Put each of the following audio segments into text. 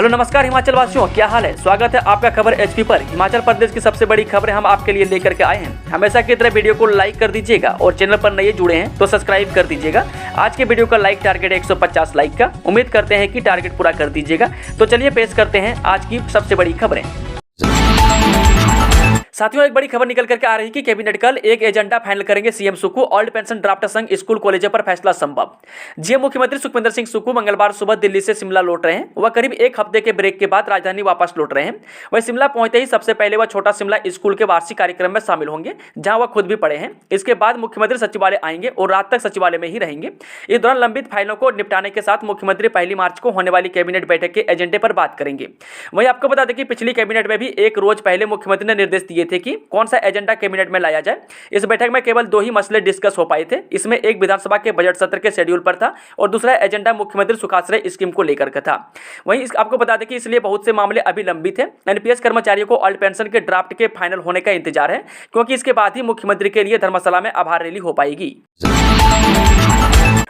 Hello नमस्कार हिमाचल वासियों, क्या हाल है। स्वागत है आपका खबर एचपी पर। हिमाचल प्रदेश की सबसे बड़ी खबरें हम आपके लिए लेकर के आए हैं। हमेशा की तरह वीडियो को लाइक कर दीजिएगा और चैनल पर नए जुड़े हैं तो सब्सक्राइब कर दीजिएगा। आज के वीडियो का लाइक टारगेट है 150 लाइक का। उम्मीद करते हैं कि टारगेट पूरा कर दीजिएगा। तो चलिए पेश करते हैं आज की सबसे बड़ी खबरें। साथियों, एक बड़ी खबर निकल करके आ रही है कि कैबिनेट कल एक एजेंडा फाइनल करेंगे। CM Sukhu, old pension draft संघ स्कूल कॉलेजों पर फैसला संभव। जी मुख्यमंत्री सुखविंदर सिंह सुक्खू मंगलवार सुबह दिल्ली से शिमला लौट रहे हैं। वह करीब एक हफ्ते के ब्रेक के बाद राजधानी वापस लौट रहे हैं। वह शिमला पहुंचते ही सबसे पहले वह छोटा शिमला स्कूल के वार्षिक कार्यक्रम में शामिल होंगे, जहां वह खुद भी पढ़े हैं। इसके बाद मुख्यमंत्री सचिवालय आएंगे और रात तक सचिवालय में ही रहेंगे। इस दौरान लंबित फाइलों को निपटाने के साथ मुख्यमंत्री 1 मार्च को होने वाली कैबिनेट बैठक के एजेंडे पर बात करेंगे। वहीं आपको बता दें कि पिछली कैबिनेट में भी एक रोज पहले मुख्यमंत्री ने निर्देश दिए थे कि कौन सा एजेंडा कैबिनेट में लाया जाए। इस बैठक में केवल 2 ही मसले डिस्कस हो पाए थे। इसमें एक विधानसभा के बजट सत्र के शेड्यूल पर था और दूसरा एजेंडा मुख्यमंत्री सुखाश्रय स्कीम को लेकर का था। वहीं आपको बता दें कि इसलिए बहुत से मामले अभी लंबित है। एनपीएस कर्मचारियों को ओल्ड पेंशन के ड्राफ्ट के फाइनल होने का इंतजार है, क्योंकि इसके बाद ही मुख्यमंत्री के लिए धर्मशाला में आभार रैली हो पाएगी।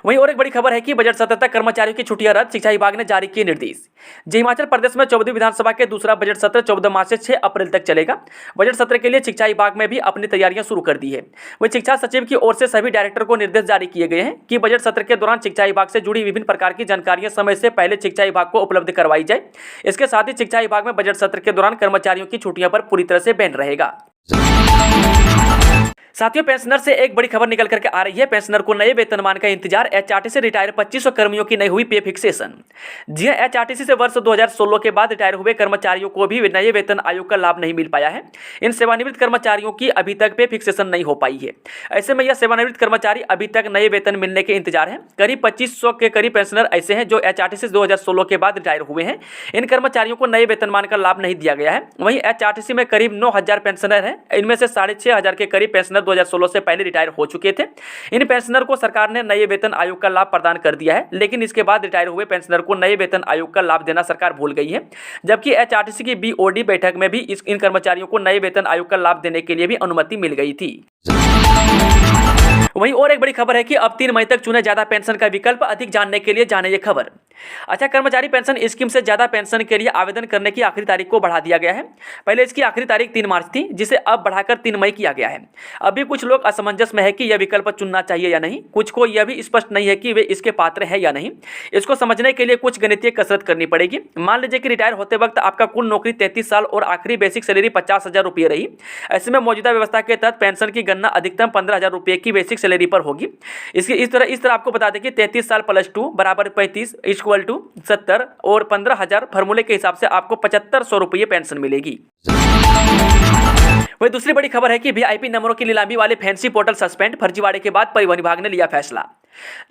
वहीं और एक बड़ी खबर है कि बजट सत्र तक कर्मचारियों की छुट्टियां रद्द। शिक्षा विभाग ने जारी किए निर्देश। हिमाचल प्रदेश में 14वीं विधानसभा के दूसरा बजट सत्र 14 मार्च से 6 अप्रैल तक चलेगा। बजट सत्र के लिए शिक्षा विभाग में भी अपनी तैयारियां शुरू कर दी है। वहीं शिक्षा सचिव की ओर से सभी डायरेक्टर को निर्देश जारी किए गए हैं कि बजट सत्र के दौरान शिक्षा विभाग से जुड़ी विभिन्न प्रकार की जानकारियां समय से पहले शिक्षा विभाग को उपलब्ध करवाई जाए। इसके साथ ही शिक्षा विभाग में बजट सत्र के दौरान कर्मचारियों की छुट्टियों पर पूरी तरह से बैन रहेगा। साथियों, पेंशनर से एक बड़ी खबर निकल करके आ रही है। पेंशनर को नए वेतनमान का इंतजार। एचआरटीसी से रिटायर 2500 कर्मियों की नई हुई पे फिक्सेशन। जी हां, एचआरटीसी से वर्ष 2016 के बाद रिटायर हुए कर्मचारियों को भी नए वेतन आयोग का लाभ नहीं मिल पाया है। इन सेवानिवृत्त कर्मचारियों की अभी तक पे फिक्सेशन नहीं हो पाई है। ऐसे में यह सेवानिवृत्त कर्मचारी अभी तक नए वेतन मिलने के इंतजार है। करीब 2500 के करीब पेंशनर ऐसे हैं जो एचआरटीसी 2016 के बाद रिटायर हुए हैं। इन कर्मचारियों को नए वेतनमान का लाभ नहीं दिया गया है। वहीं एचआरटीसी में करीब 9000 पेंशनर हैं। इनमें से 6500 के करीब पेंशनर 2016 से पहले रिटायर हो चुके थे। इन पेंशनर को सरकार ने नए वेतन आयोग का लाभ प्रदान कर दिया है, लेकिन इसके बाद रिटायर हुए पेंशनर को नए वेतन आयोग का लाभ देना सरकार भूल गई है। जबकि एचआरटीसी की बीओडी बैठक में भी इन कर्मचारियों को नए वेतन आयोग का लाभ देने के लिए भी अनुमति मिल गई थी। वहीं और एक बड़ी खबर है कि अब 3 मई तक चुने ज्यादा पेंशन का विकल्प। अधिक जानने के लिए जाने ये खबर। अच्छा, कर्मचारी पेंशन स्कीम से ज्यादा पेंशन के लिए आवेदन करने की आखिरी तारीख को बढ़ा दिया गया है। पहले इसकी आखिरी तारीख 3 मार्च थी, जिसे अब बढ़ाकर 3 मई किया गया है। अभी कुछ लोग असमंजस में है कि यह विकल्प चुनना चाहिए या नहीं। कुछ को यह भी स्पष्ट नहीं है कि वे इसके पात्र है या नहीं। इसको समझने के लिए कुछ गणितीय कसरत करनी पड़ेगी। मान लीजिए कि रिटायर होते वक्त आपका कुल नौकरी 33 साल और आखिरी बेसिक सैलरी 50,000 रुपये रही। ऐसे में मौजूदा व्यवस्था के तहत पेंशन की गणना अधिकतम 15,000 रुपये की बेसिक सैलरी पर होगी। इस तरह आपको बता दें कि 33 साल + 2 बराबर 35 = 70 और 15,000 फार्मूले के हिसाब से आपको 7500 रुपये पेंशन मिलेगी। वही दूसरी बड़ी खबर है कि वीआईपी नंबरों की नीलामी वाले फैंसी पोर्टल सस्पेंड। फर्जीवाड़े के बाद परिवहन विभाग ने लिया फैसला।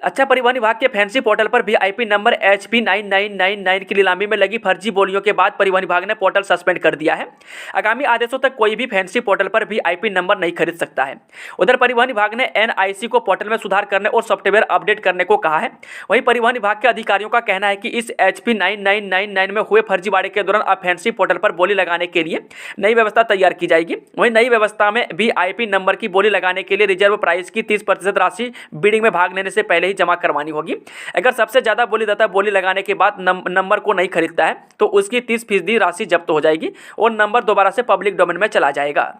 अच्छा, परिवहन विभाग के फैंसी पोर्टल पर वीआईपी नंबर HP 9999 की नीलामी में लगी फर्जी बोलियों के बाद परिवहन विभाग ने पोर्टल सस्पेंड कर दिया है। आगामी आदेशों तक कोई भी फैंसी पोर्टल पर वीआईपी नंबर नहीं खरीद सकता है। उधर परिवहन विभाग ने NIC को पोर्टल में सुधार करने और सॉफ्टवेयर अपडेट करने को कहा है। वहीं परिवहन विभाग के अधिकारियों का कहना है कि इस HP 9999 में हुए फर्जीवाड़े के दौरान अब फैंसी पोर्टल पर बोली लगाने के लिए नई व्यवस्था तैयार की जाएगी। वहीं नई व्यवस्था में वीआईपी नंबर की बोली लगाने के लिए रिजर्व प्राइस की 30% राशि बिडिंग में भाग लेने से पहले ही जमा करवानी होगी। अगर सबसे ज्यादा बोलीदाता बोली लगाने के बाद नंबर को नहीं खरीदता है तो उसकी 30% राशि जब्त हो जाएगी और नंबर दोबारा से पब्लिक डोमेन में चला जाएगा।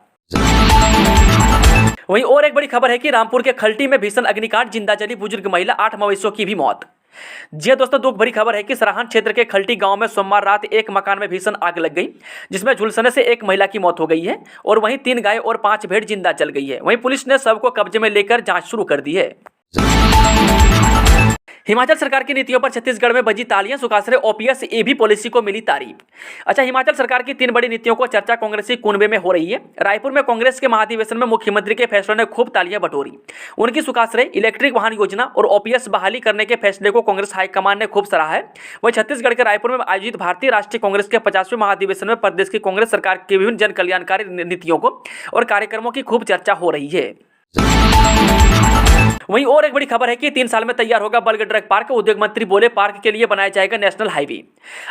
वहीं और एक बड़ी खबर है कि रामपुर के खल्टी में भीषण अग्निकांड। जिंदा जली बुजुर्ग महिला, 8 मवेशियों की भी मौत। जी दोस्तों, दुख भरी खबर है कि सराहन क्षेत्र के खल्टी गांव में सोमवार रात एक मकान में भीषण आग लग गई, जिसमें झुलसने से एक महिला की मौत हो गई है और वहीं 3 गाय और 5 भेड़ जिंदा जल गई है। वहीं पुलिस ने शव को कब्जे में लेकर जांच शुरू कर दी है। हिमाचल सरकार की नीतियों पर छत्तीसगढ़ में बजी तालियां। सुखाश्रय OPS EB पॉलिसी को मिली तारीफ। अच्छा, हिमाचल सरकार की 3 बड़ी नीतियों को चर्चा कांग्रेसी कुनबे में हो रही है। रायपुर में कांग्रेस के महाधिवेशन में मुख्यमंत्री के फैसलों ने खूब तालियां बटोरी। उनकी सुखाश्रय इलेक्ट्रिक वाहन योजना और OPS बहाली करने के फैसले को कांग्रेस हाईकमान ने खूब सराहा है। वहीं छत्तीसगढ़ के रायपुर में आयोजित भारतीय राष्ट्रीय कांग्रेस के 50वें महाधिवेशन में प्रदेश की कांग्रेस सरकार की विभिन्न जन कल्याणकारी नीतियों को और कार्यक्रमों की खूब चर्चा हो रही है। वहीं और एक बड़ी खबर है कि 3 साल में तैयार होगा बल्क ड्रग पार्क। उद्योग मंत्री बोले पार्क के लिए बनाया जाएगा नेशनल हाईवे।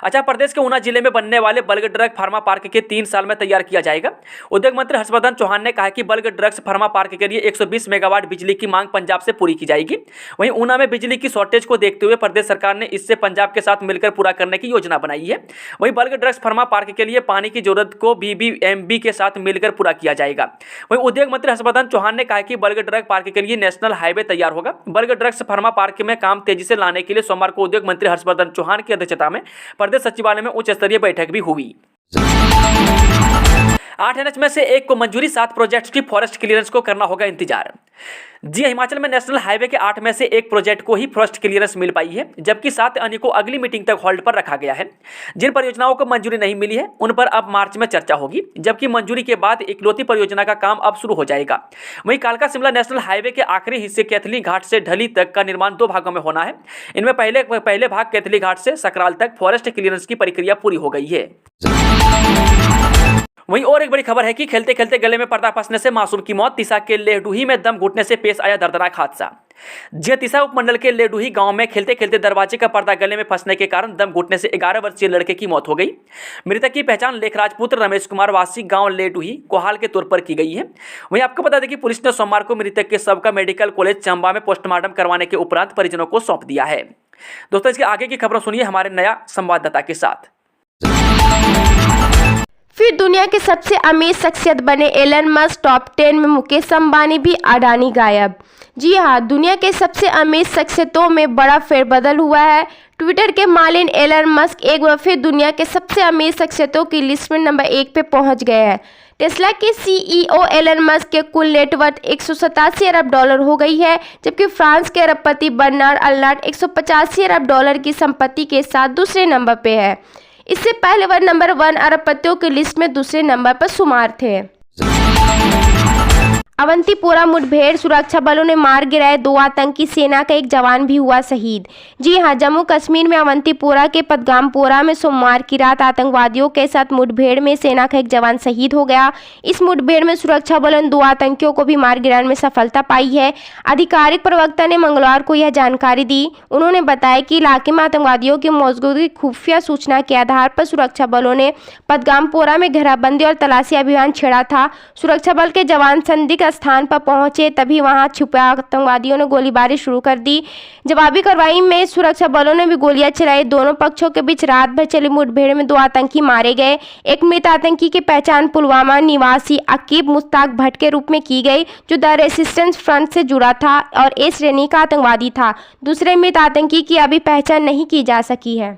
अच्छा, प्रदेश के ऊना जिले में बनने वाले बल्क ड्रग फार्मा पार्क के 3 साल में तैयार किया जाएगा। उद्योग मंत्री हर्षवर्धन चौहान ने कहा कि बल्क ड्रग्स फार्मा पार्क के लिए 120 मेगावाट बिजली की मांग पंजाब से पूरी की जाएगी। वहीं ऊना में बिजली की शॉर्टेज को देखते हुए प्रदेश सरकार ने इससे पंजाब के साथ मिलकर पूरा करने की योजना बनाई है। वहीं बल्क ड्रग्स फार्मा पार्क के लिए पानी की जरूरत को BBMB के साथ मिलकर पूरा किया जाएगा। वहीं उद्योग मंत्री हर्षवर्धन चौहान ने कहा कि बल्क ड्रग पार्क के लिए नेशनल हाईवे तैयार होगा। बल्क ड्रग्स फार्मा पार्क में काम तेजी से लाने के लिए सोमवार को उद्योग मंत्री हर्षवर्धन चौहान की अध्यक्षता में प्रदेश सचिवालय में उच्च स्तरीय बैठक भी हुई। 8 NH में से 1 को मंजूरी, 7 प्रोजेक्ट्स की फॉरेस्ट क्लियरेंस को करना होगा इंतजार। जी, हिमाचल में नेशनल हाईवे के 8 में से 1 प्रोजेक्ट को ही फॉरेस्ट क्लियरेंस मिल पाई है, जबकि 7 अन्य को अगली मीटिंग तक होल्ड पर रखा गया है। जिन परियोजनाओं को मंजूरी नहीं मिली है उन पर अब मार्च में चर्चा होगी, जबकि मंजूरी के बाद इकलौती परियोजना का काम अब शुरू हो जाएगा। वहीं कालका शिमला नेशनल हाईवे के आखिरी हिस्से कैथली घाट से ढली तक का निर्माण 2 भागों में होना है। इनमें पहले भाग कैथली घाट से सकराल तक फॉरेस्ट क्लियरेंस की प्रक्रिया पूरी हो गई है। वहीं और एक बड़ी खबर है कि खेलते खेलते गले में पर्दा फंसने से मासूम की मौत। तीसा के लेहडूही में दम घुटने से पेश आया दर्दनाक हादसा। तीसा उपमंडल के लेहडूही गांव में खेलते खेलते दरवाजे का पर्दा गले में फंसने के कारण दम घुटने से 11 वर्षीय लड़के की मौत हो गई। मृतक की पहचान लेखराज पुत्र रमेश कुमार वासी गांव लेहडूही कोहाल के तौर पर की गई है। वहीं आपको बता दें कि पुलिस ने सोमवार को मृतक के शव का मेडिकल कॉलेज चंबा में पोस्टमार्टम करवाने के उपरांत परिजनों को सौंप दिया है। दोस्तों, इसके आगे की खबरों सुनिए हमारे नया संवाददाता के साथ। फिर दुनिया के सबसे अमीर शख्सियत बने एलन मस्क, टॉप 10 में मुकेश अंबानी भी, अडानी गायब। जी हाँ, दुनिया के सबसे अमीर शख्सियतों में बड़ा फेरबदल हुआ है। ट्विटर के मालिक एलन मस्क एक बार फिर दुनिया के सबसे अमीर शख्सियतों की लिस्ट में नंबर 1 पे पहुंच गए हैं। टेस्ला के CEO एलन मस्क के कुल नेटवर्थ $187 अरब हो गई है, जबकि फ्रांस के अरबपति बर्नार्ड अर्नॉट $185 अरब की संपत्ति के साथ दूसरे नंबर पे है। इससे पहले वह नंबर 1 अरबपतियों की लिस्ट में दूसरे नंबर पर शुमार थे। अवंतीपोरा मुठभेड़, सुरक्षा बलों ने मार गिराए 2 आतंकी, सेना का एक जवान भी हुआ शहीद। जी हां, जम्मू कश्मीर में अवंतीपोरा के पदगामपोरा में सोमवार की रात आतंकवादियों के साथ मुठभेड़ में सेना का एक जवान शहीद हो गया। इस मुठभेड़ में सुरक्षा बलों ने 2 आतंकियों को भी मार गिराने में सफलता पाई है। आधिकारिक प्रवक्ता ने मंगलवार को यह जानकारी दी। उन्होंने बताया कि इलाके में आतंकवादियों की मौजूदगी खुफिया सूचना के आधार पर सुरक्षा बलों ने पदगामपोरा में घेराबंदी और तलाशी अभियान छेड़ा था। सुरक्षा बल के जवान संदिग्ध स्थान पर पहुंचे, तभी वहां छुपे आतंकवादियों ने गोलीबारी शुरू कर दी। जवाबी कार्रवाई में सुरक्षा बलों ने भी गोलियां चलाई। दोनों पक्षों के बीच रात भर चली मुठभेड़ में 2 आतंकी मारे गए। एक मृत आतंकी की पहचान पुलवामा निवासी अकीब मुश्ताक भट्ट के रूप में की गई, जो द रेसिस्टेंस फ्रंट से जुड़ा था और ए श्रेणी का आतंकवादी था। दूसरे मृत आतंकी की अभी पहचान नहीं की जा सकी है।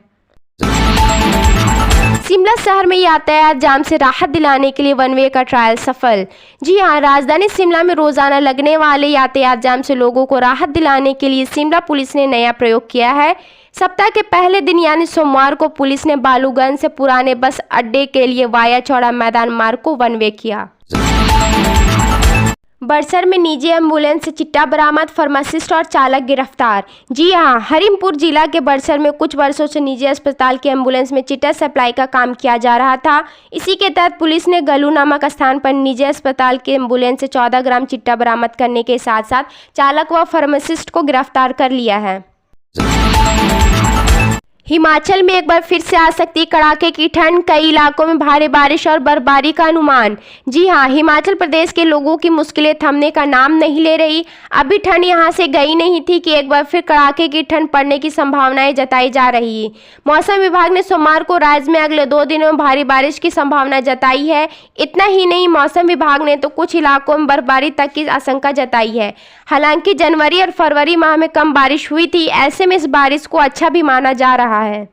शिमला शहर में यातायात जाम से राहत दिलाने के लिए 1 वे का ट्रायल सफल। जी हां, राजधानी शिमला में रोजाना लगने वाले यातायात जाम से लोगों को राहत दिलाने के लिए शिमला पुलिस ने नया प्रयोग किया है। सप्ताह के पहले दिन यानी सोमवार को पुलिस ने बालूगंज से पुराने बस अड्डे के लिए वाया चौड़ा मैदान मार्ग को 1 वे किया। बड़सर में निजी एम्बुलेंस से चिट्टा बरामद, फार्मासिस्ट और चालक गिरफ्तार। जी हां, हरिमपुर जिला के बड़सर में कुछ वर्षों से निजी अस्पताल की एम्बुलेंस में चिट्टा सप्लाई का काम किया जा रहा था। इसी के तहत पुलिस ने गलू नामक स्थान पर निजी अस्पताल के एम्बुलेंस से 14 ग्राम चिट्टा बरामद करने के साथ साथ चालक व फार्मासिस्ट को गिरफ्तार कर लिया है। हिमाचल में एक बार फिर से आ सकती कड़ाके की ठंड, कई इलाकों में भारी बारिश और बर्फबारी का अनुमान। जी हां, हिमाचल प्रदेश के लोगों की मुश्किलें थमने का नाम नहीं ले रही। अभी ठंड यहां से गई नहीं थी कि एक बार फिर कड़ाके की ठंड पड़ने की संभावनाएं जताई जा रही है। मौसम विभाग ने सोमवार को राज्य में अगले 2 दिनों में भारी बारिश की संभावना जताई है। इतना ही नहीं, मौसम विभाग ने तो कुछ इलाकों में बर्फबारी तक की आशंका जताई है। हालांकि जनवरी और फरवरी माह में कम बारिश हुई थी, ऐसे में इस बारिश को अच्छा भी माना जा रहा है।